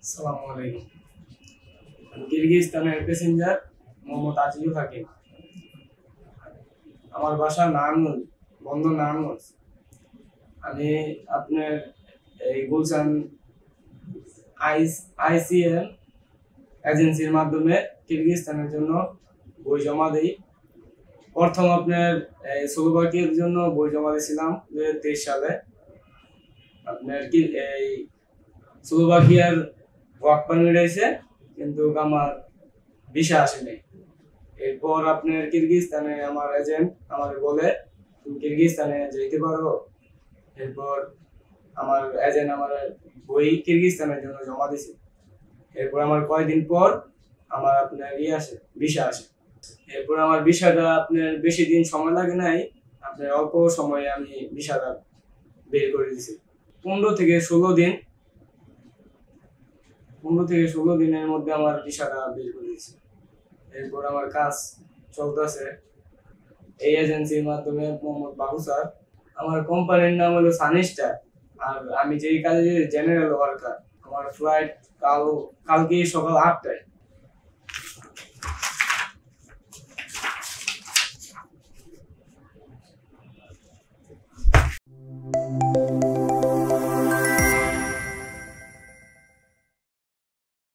আসসালামু আলাইকুম। আমি কিরগিজস্তানের প্যাসেঞ্জার মোহাম্মদ আজিজুল হাকিম। আমার বাসা নারায়ণগঞ্জ, বন্দর নারায়ণগঞ্জ। আমি আপনার এই গুলশান আইসিএম এজেন্সির মাধ্যমে কিরগিজস্তানের জন্য বই জমা দিই। প্রথম আপনার স্লোভাকিয়ার জন্য বই জমা দিয়েছিলাম 2023 সালে। আপনার কি এই স্লোভাকিয়ার ওয়ার্ক পারমিট হয়েছে, কিন্তু আমার ভিসা আসেনি। এরপর আপনার কিরগিজস্তানে আমার এজেন্ট আমার বলে তুমি কিরগিজস্তানে যেতে পারো। এরপর আমার এজেন্ট আমার বই কিরগিজস্তানের জন্য জমা দিছে। এরপর আমার কয়েকদিন পর আমার আপনার আসে, ভিসা আসে। এরপর আমার ভিসাটা আপনার বেশি দিন সময় লাগে নাই, আপনার অল্প সময়ে আমি ভিসাটা বের করে দিছি। 15 থেকে 16 দিন, 15 থেকে 16 দিনের মধ্যে আমার ভিসাটা বের করে দিয়েছে। এরপর আমার কাজ চলতেছে এই এজেন্সির মাধ্যমে। মোহাম্মদ বাবু স্যার, আমার কোম্পানির নাম হলো সানিস্টার। আর আমি যেই কাজে জেনারেল ওয়ার্কার। আমার ফ্লাইট কালকে সকাল 8টায়।